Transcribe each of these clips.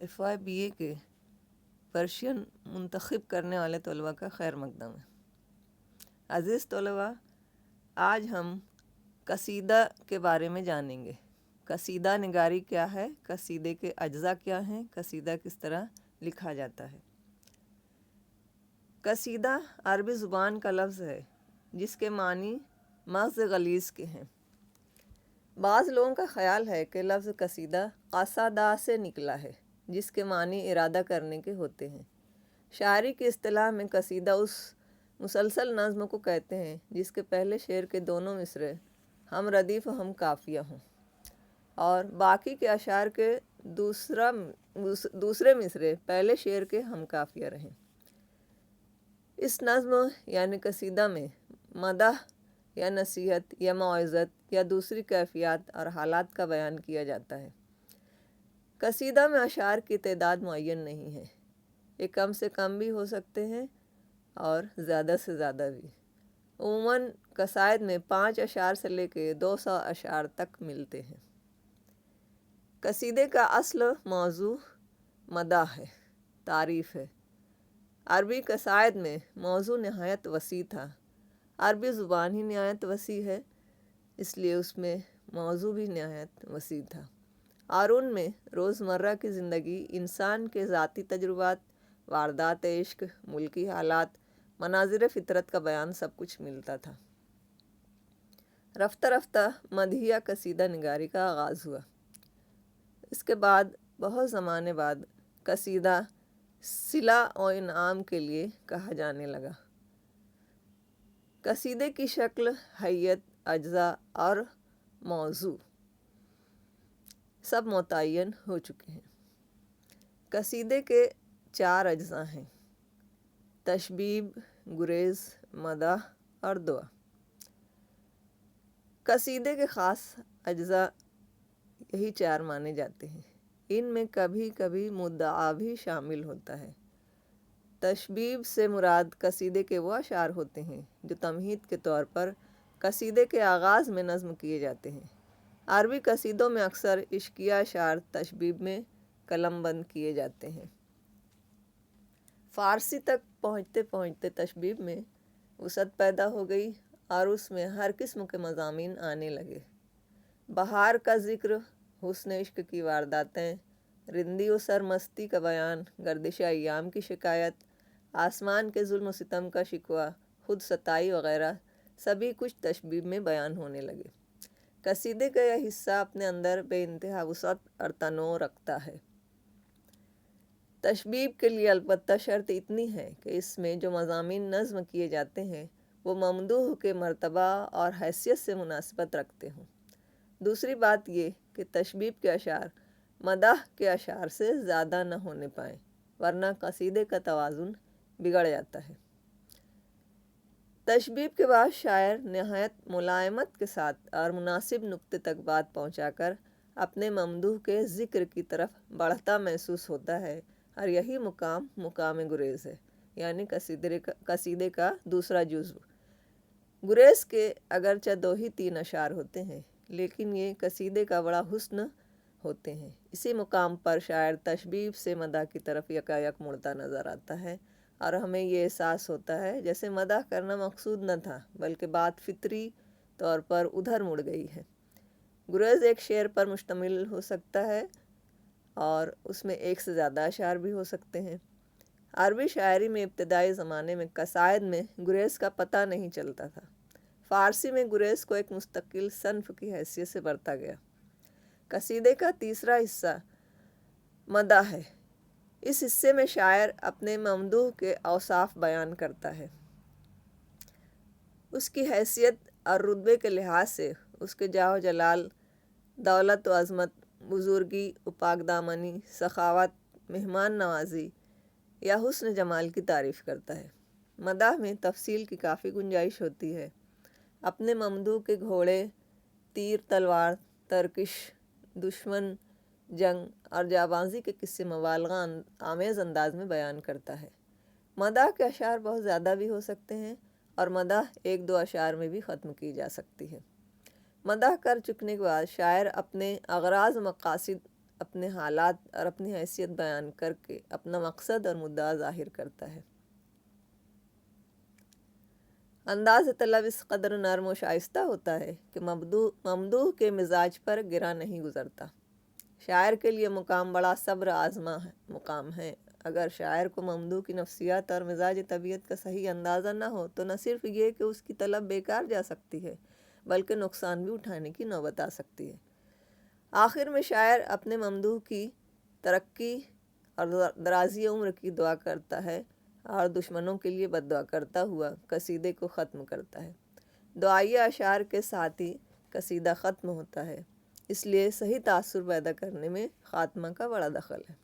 FIBA کے Persian منتخب کرنے والے طلباء کا خیر مقدم ہے۔ عزیز طلباء، آج ہم قصیدہ کے بارے میں جانیں گے۔ قصیدہ نگاری کیا ہے، قصیدے کے اجزاء کیا ہیں، قصیدہ کس طرح لکھا جاتا ہے۔ قصیدہ عربی زبان کا لفظ ہے جس کے معنی محض غلیظ کے ہیں۔ بعض لوگوں کا خیال ہے کہ لفظ قصیدہ قصدہ سے نکلا ہے جس کے معنی ارادہ کرنے کے ہوتے ہیں۔ شاعری کی اصطلاح میں قصیدہ اس مسلسل نظم کو کہتے ہیں جس کے پہلے شعر کے دونوں مصرعے ہم ردیف و ہم قافیہ ہوں اور باقی کے اشعار کے دوسرے مصرعے پہلے شعر کے ہم قافیہ رہیں۔ اس نظم یعنی قصیدہ میں مدح یا نصیحت یا موعظت یا دوسری کیفیات اور حالات کا بیان کیا جاتا ہے۔ قصیدہ میں اشعار کی تعداد معین نہیں ہے، یہ کم سے کم بھی ہو سکتے ہیں اور زیادہ سے زیادہ بھی۔ عموماً قصائد میں 5 اشعار سے لے کے 200 اشعار تک ملتے ہیں۔ قصیدے کا اصل موضوع مدح ہے، تعریف ہے۔ عربی قصائد میں موضوع نہایت وسیع تھا۔ عربی زبان ہی نہایت وسیع ہے، اس لیے اس میں موضوع بھی نہایت وسیع تھا اور ان میں روزمرہ کی زندگی، انسان کے ذاتی تجربات، واردات عشق، ملکی حالات، مناظر فطرت کا بیان سب کچھ ملتا تھا۔ رفتہ رفتہ مدحیہ قصیدہ نگاری کا آغاز ہوا۔ اس کے بعد بہت زمانے بعد قصیدہ صلہ و انعام کے لیے کہا جانے لگا۔ قصیدے کی شکل، حیت، اجزاء اور موضوع سب متعین ہو چکے ہیں۔ قصیدے کے 4 اجزاء ہیں: تشبیب، گریز، مدح اور دعا۔ قصیدے کے خاص اجزاء یہی 4 مانے جاتے ہیں۔ ان میں کبھی کبھی مدعا بھی شامل ہوتا ہے۔ تشبیب سے مراد قصیدے کے وہ اشعار ہوتے ہیں جو تمہید کے طور پر قصیدے کے آغاز میں نظم کیے جاتے ہیں۔ عربی قصیدوں میں اکثر عشقیہ اشعار تشبیب میں قلم بند کیے جاتے ہیں۔ فارسی تک پہنچتے پہنچتے تشبیب میں وسعت پیدا ہو گئی اور اس میں ہر قسم کے مضامین آنے لگے۔ بہار کا ذکر، حسن عشق کی وارداتیں، رندی و سرمستی کا بیان، گردش ایام کی شکایت، آسمان کے ظلم و ستم کا شکوہ، خود ستائی وغیرہ سبھی کچھ تشبیب میں بیان ہونے لگے۔ قصیدے کا یہ حصہ اپنے اندر بے انتہا وسعت اور تنوع رکھتا ہے۔ تشبیب کے لیے البتہ شرط اتنی ہے کہ اس میں جو مضامین نظم کیے جاتے ہیں وہ ممدوح کے مرتبہ اور حیثیت سے مناسبت رکھتے ہوں۔ دوسری بات یہ کہ تشبیب کے اشعار مدح کے اشعار سے زیادہ نہ ہونے پائیں، ورنہ قصیدے کا توازن بگڑ جاتا ہے۔ تشبیب کے بعد شاعر نہایت ملائمت کے ساتھ اور مناسب نقطے تک بات پہنچا کر اپنے ممدوح کے ذکر کی طرف بڑھتا محسوس ہوتا ہے اور یہی مقام گریز ہے، یعنی قصیدے کا دوسرا جزو۔ گریز کے اگرچہ 2 ہی 3 اشعار ہوتے ہیں لیکن یہ قصیدے کا بڑا حسن ہوتے ہیں۔ اسی مقام پر شاعر تشبیب سے مدح کی طرف یکایک مڑتا نظر آتا ہے اور ہمیں یہ احساس ہوتا ہے جیسے مدح کرنا مقصود نہ تھا بلکہ بات فطری طور پر ادھر مڑ گئی ہے۔ گریز ایک شعر پر مشتمل ہو سکتا ہے اور اس میں 1 سے زیادہ اشعار بھی ہو سکتے ہیں۔ عربی شاعری میں ابتدائی زمانے میں قصائد میں گریز کا پتہ نہیں چلتا تھا۔ فارسی میں گریز کو ایک مستقل صنف کی حیثیت سے برتا گیا۔ قصیدے کا تیسرا حصہ مدح ہے۔ اس حصے میں شاعر اپنے ممدوح کے اوصاف بیان کرتا ہے۔ اس کی حیثیت اور رتبے کے لحاظ سے اس کے جاہ و جلال، دولت و عظمت، بزرگی و پاک دامنی، سخاوت، مہمان نوازی یا حسن جمال کی تعریف کرتا ہے۔ مدح میں تفصیل کی کافی گنجائش ہوتی ہے۔ اپنے ممدوح کے گھوڑے، تیر تلوار، ترکش، دشمن، جنگ اور جانبازی کے قصے مبالغہ آمیز انداز میں بیان کرتا ہے۔ مدح کے اشعار بہت زیادہ بھی ہو سکتے ہیں اور مدح 1-2 اشعار میں بھی ختم کی جا سکتی ہے۔ مدح کر چکنے کے بعد شاعر اپنے اغراض و مقاصد اپنے حالات اور اپنی حیثیت بیان کر کے اپنا مقصد اور مدعا ظاہر کرتا ہے۔ انداز طلب اس قدر نرم و شائستہ ہوتا ہے کہ ممدوح کے مزاج پر گرا نہیں گزرتا۔ شاعر کے لیے مقام بڑا صبر آزما مقام ہے۔ اگر شاعر کو ممدوح کی نفسیات اور مزاج طبیعت کا صحیح اندازہ نہ ہو تو نہ صرف یہ کہ اس کی طلب بیکار جا سکتی ہے بلکہ نقصان بھی اٹھانے کی نوبت آ سکتی ہے۔ آخر میں شاعر اپنے ممدوح کی ترقی اور درازی عمر کی دعا کرتا ہے اور دشمنوں کے لیے بد دعا کرتا ہوا قصیدے کو ختم کرتا ہے۔ دعائیہ اشعار کے ساتھ ہی قصیدہ ختم ہوتا ہے، اس لیے صحیح تاثر پیدا کرنے میں خاتمہ کا بڑا دخل ہے۔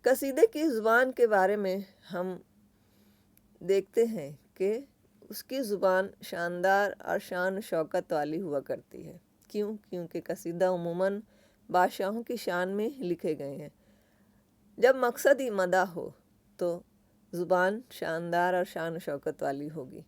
قصیدے کی زبان کے بارے میں ہم دیکھتے ہیں کہ اس کی زبان شاندار اور شان و شوکت والی ہوا کرتی ہے۔ کیونکہ قصیدہ عموماً بادشاہوں کی شان میں لکھے گئے ہیں۔ جب مقصد ہی مدح ہو تو زبان شاندار اور شان و شوکت والی ہوگی۔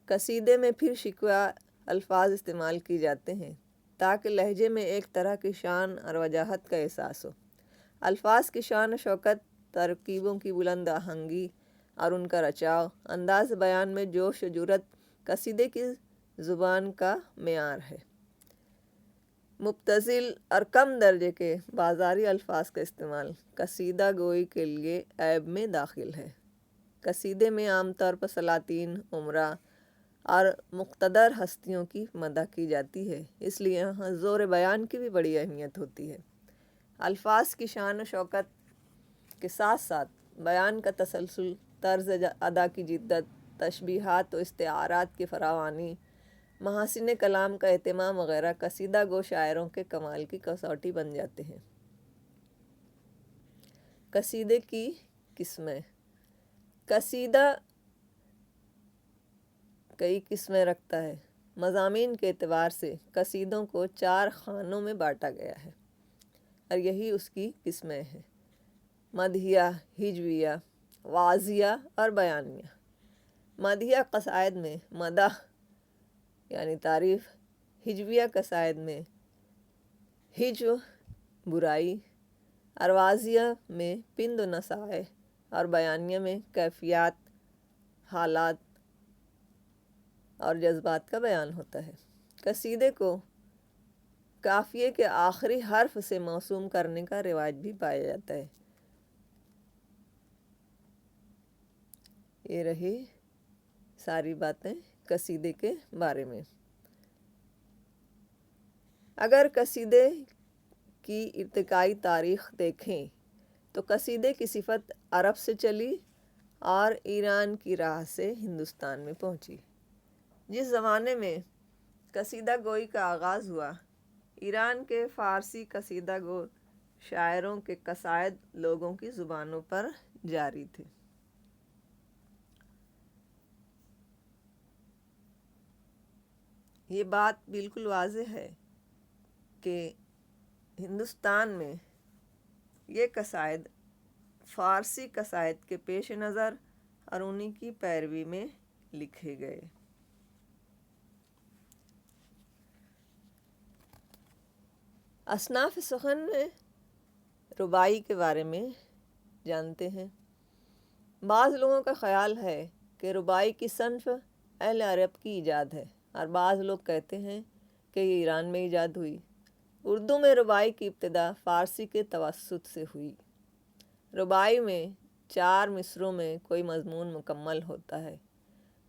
قصیدے میں پھر شکوہ الفاظ استعمال کی جاتے ہیں تاکہ لہجے میں ایک طرح کی شان اور وجاہت کا احساس ہو۔ الفاظ کی شان و شوکت، ترکیبوں کی بلند آہنگی اور ان کا رچاؤ، انداز بیان میں جوش و جرت قصیدے کی زبان کا معیار ہے۔ مبتذل اور کم درجے کے بازاری الفاظ کا استعمال قصیدہ گوئی کے لیے عیب میں داخل ہے۔ قصیدے میں عام طور پر سلاطین، امراء اور مقتدر ہستیوں کی مدح کی جاتی ہے، اس لیے یہاں زور بیان کی بھی بڑی اہمیت ہوتی ہے۔ الفاظ کی شان و شوکت کے ساتھ ساتھ بیان کا تسلسل، طرز ادا کی جدت، تشبیہات و استعارات کی فراوانی، محاسن کلام کا اہتمام وغیرہ قصیدہ گو شاعروں کے کمال کی کسوٹی بن جاتے ہیں۔ قصیدے کی قسمیں۔ قصیدہ کئی قسمیں رکھتا ہے۔ مضامین کے اعتبار سے قصیدوں کو 4 خانوں میں بانٹا گیا ہے اور یہی اس کی قسمیں ہیں: مدحیہ، ہجویہ، وعظیہ اور بیانیہ۔ مدحیہ قصائد میں مدح یعنی تعریف، ہجویہ قصائد میں ہجو برائی، اور وعظیہ میں پند و نصائح، اور بیانیہ میں کیفیات، حالات اور جذبات کا بیان ہوتا ہے۔ قصیدے کو قافیے کے آخری حرف سے موسوم کرنے کا رواج بھی پایا جاتا ہے۔ یہ رہی ساری باتیں قصیدے کے بارے میں۔ اگر قصیدے کی ارتقائی تاریخ دیکھیں تو قصیدے کی صفت عرب سے چلی اور ایران کی راہ سے ہندوستان میں پہنچی۔ جس زمانے میں قصیدہ گوئی کا آغاز ہوا، ایران کے فارسی قصیدہ گو شاعروں کے قصائد لوگوں کی زبانوں پر جاری تھے۔ یہ بات بالکل واضح ہے کہ ہندوستان میں یہ قصائد فارسی قصائد کے پیش نظر اور انہی کی پیروی میں لکھے گئے۔ اصناف سخن میں رباعی کے بارے میں جانتے ہیں۔ بعض لوگوں کا خیال ہے کہ رباعی کی صنف اہل عرب کی ایجاد ہے اور بعض لوگ کہتے ہیں کہ یہ ایران میں ایجاد ہوئی۔ اردو میں رباعی کی ابتدا فارسی کے توسط سے ہوئی۔ رباعی میں 4 مصروں میں کوئی مضمون مکمل ہوتا ہے۔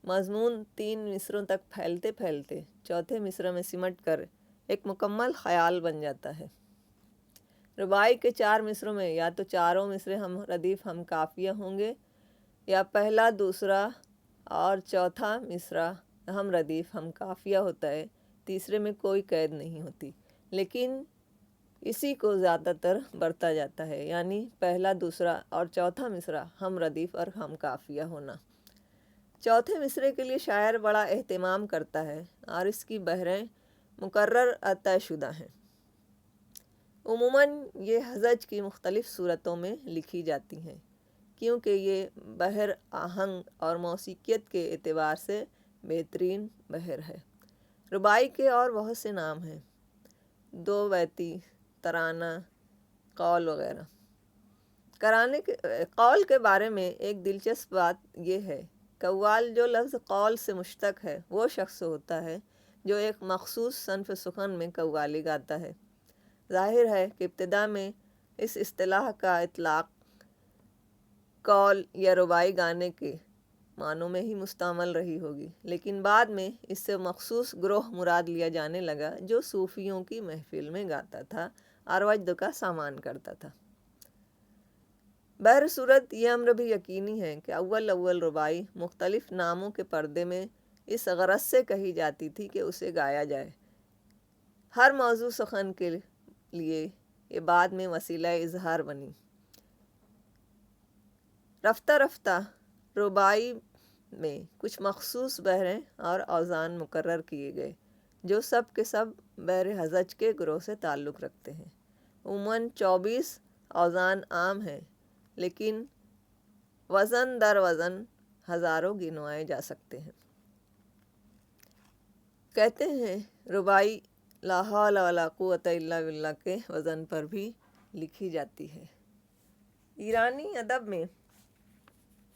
مضمون 3 مصروں تک پھیلتے پھیلتے چوتھے مصرع میں سمٹ کر ایک مکمل خیال بن جاتا ہے۔ رباعی کے 4 مصروں میں یا تو چاروں مصرے ہم ردیف ہم قافیہ ہوں گے یا پہلا، دوسرا اور چوتھا مصرع ہم ردیف ہم قافیہ ہوتا ہے، تیسرے میں کوئی قید نہیں ہوتی، لیکن اسی کو زیادہ تر برتا جاتا ہے، یعنی پہلا، دوسرا اور چوتھا مصرع ہم ردیف اور ہم قافیہ ہونا۔ چوتھے مصرعے کے لیے شاعر بڑا اہتمام کرتا ہے اور اس کی بحریں مقرر اور طے شدہ ہیں۔ عموماً یہ ہزج کی مختلف صورتوں میں لکھی جاتی ہیں کیونکہ یہ بحر آہنگ اور موسیقیت کے اعتبار سے بہترین بحر ہے۔ رباعی کے اور بہت سے نام ہیں: 2 بیتی، ترانہ، قول وغیرہ۔ قول کے بارے میں ایک دلچسپ بات یہ ہے، قوال جو لفظ قول سے مشتق ہے وہ شخص ہوتا ہے جو ایک مخصوص صنف سخن میں قوالی گاتا ہے۔ ظاہر ہے کہ ابتدا میں اس اصطلاح کا اطلاق قول یا رباعی گانے کے معنوں میں ہی مستعمل رہی ہوگی، لیکن بعد میں اس سے مخصوص گروہ مراد لیا جانے لگا جو صوفیوں کی محفل میں گاتا تھا اور وجد کا سامان کرتا تھا۔ بہرصورت یہ امر بھی یقینی ہے کہ اول رباعی مختلف ناموں کے پردے میں اس غرض سے کہی جاتی تھی کہ اسے گایا جائے۔ ہر موضوع سخن کے لیے یہ بعد میں وسیلہ اظہار بنی۔ رفتہ رفتہ رباعی میں کچھ مخصوص بحریں اور اوزان مقرر کیے گئے جو سب کے سب بحر ہزج کے گروہ سے تعلق رکھتے ہیں۔ عموماً 24 اوزان عام ہیں، لیکن وزن در وزن ہزاروں گنوائے جا سکتے ہیں۔ کہتے ہیں رباعی لا حول ولا قوت الا باللہ کے وزن پر بھی لکھی جاتی ہے۔ ایرانی ادب میں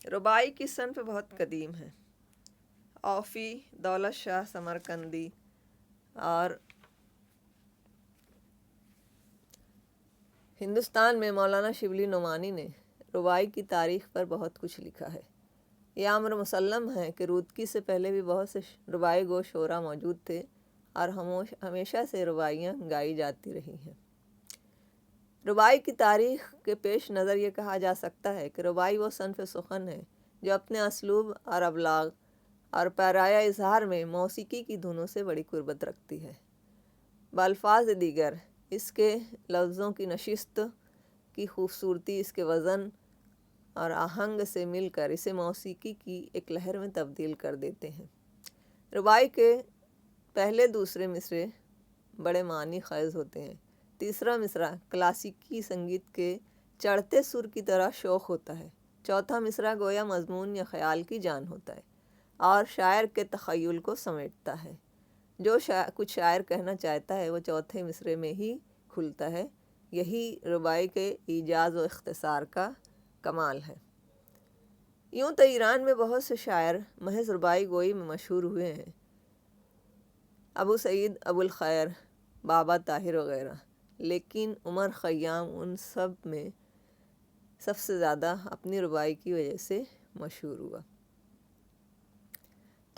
رباعی کی صنف بہت قدیم ہے۔ اوفی، دولت شاہ سمرقندی اور ہندوستان میں مولانا شبلی نعمانی نے رباعی کی تاریخ پر بہت کچھ لکھا ہے۔ یہ امر مسلم ہے کہ رودکی سے پہلے بھی بہت سے رباعی گو شعراء موجود تھے اور ہمیشہ سے رباعیاں گائی جاتی رہی ہیں۔ رباعی کی تاریخ کے پیش نظر یہ کہا جا سکتا ہے کہ رباعی وہ صنف سخن ہے جو اپنے اسلوب اور ابلاغ اور پیرایہ اظہار میں موسیقی کی دھنوں سے بڑی قربت رکھتی ہے۔ بالفاظ دیگر اس کے لفظوں کی نشست کی خوبصورتی اس کے وزن اور آہنگ سے مل کر اسے موسیقی کی ایک لہر میں تبدیل کر دیتے ہیں۔ رباعی کے پہلے دوسرے مصرعے بڑے معنی خیز ہوتے ہیں۔ تیسرا مصرعہ کلاسیکی سنگیت کے چڑھتے سر کی طرح شوخ ہوتا ہے۔ چوتھا مصرعہ گویا مضمون یا خیال کی جان ہوتا ہے اور شاعر کے تخیل کو سمیٹتا ہے۔ جو کچھ شاعر کہنا چاہتا ہے وہ چوتھے مصرعے میں ہی کھلتا ہے۔ یہی رباعی کے ایجاز و اختصار کا کمال ہے۔ یوں تو ایران میں بہت سے شاعر محض رباعی گوئی میں مشہور ہوئے ہیں، ابو سعید ابو الخیر، بابا طاہر وغیرہ، لیکن عمر خیام ان سب میں سب سے زیادہ اپنی رباعی کی وجہ سے مشہور ہوا۔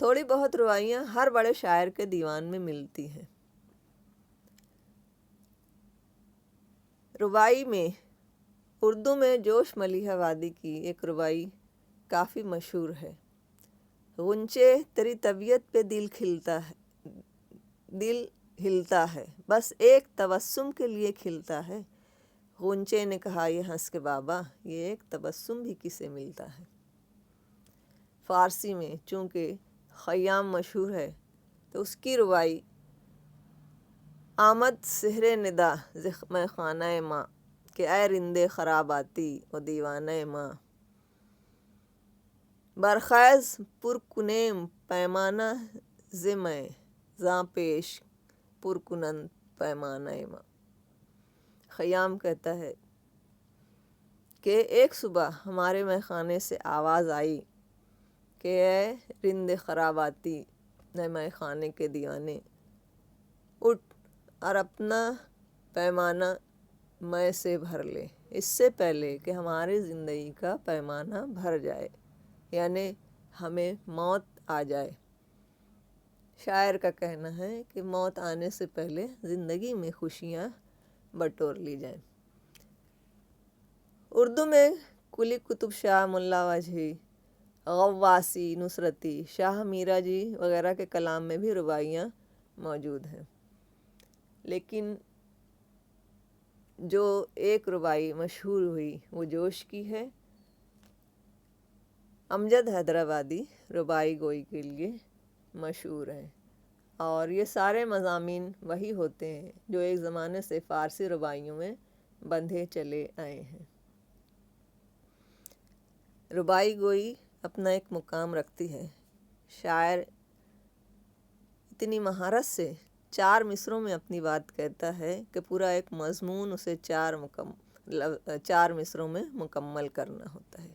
تھوڑی بہت رباعیاں ہر بڑے شاعر کے دیوان میں ملتی ہیں۔ رباعی میں اردو میں جوش ملیحہ وادی کی ایک رباعی کافی مشہور ہے۔ غنچے تیری طبیعت پہ دل ہلتا ہے، بس ایک تبسم کے لیے کھلتا ہے۔ غنچے نے کہا یہ ہنس کے بابا، یہ ایک تبسم بھی کسے ملتا ہے۔ فارسی میں چونکہ خیام مشہور ہے تو اس کی رباعی آمد سحر ندا زخم خانہ ماں کہ اے رندے خراباتی و دیوانہ ماں، برخیز پر کنیم پیمانہ ز میں زاں پیش پر کنند پیمانہ ماں۔ خیام کہتا ہے کہ ایک صبح ہمارے میخانے سے آواز آئی کہ اے رند خراباتی، اے میخانے کے دیوانے، اٹھ اور اپنا پیمانہ میں سے بھر لے، اس سے پہلے کہ ہماری زندگی کا پیمانہ بھر جائے، یعنی ہمیں موت آ جائے۔ شاعر کا کہنا ہے کہ موت آنے سے پہلے زندگی میں خوشیاں بٹور لی جائیں۔ اردو میں قلی قطب شاہ، ملا وجہی، غواصی، نصرتی، شاہ میرا جی وغیرہ کے کلام میں بھی رباعیاں موجود ہیں، لیکن جو ایک رباعی مشہور ہوئی وہ جوش کی ہے۔ امجد حیدرآبادی رباعی گوئی کے لیے مشہور ہیں اور یہ سارے مضامین وہی ہوتے ہیں جو ایک زمانے سے فارسی رباعیوں میں بندھے چلے آئے ہیں۔ رباعی گوئی اپنا ایک مقام رکھتی ہے۔ شاعر اتنی مہارت سے 4 مصروں میں اپنی بات کہتا ہے کہ پورا ایک مضمون اسے 4 مصروں میں مکمل کرنا ہوتا ہے۔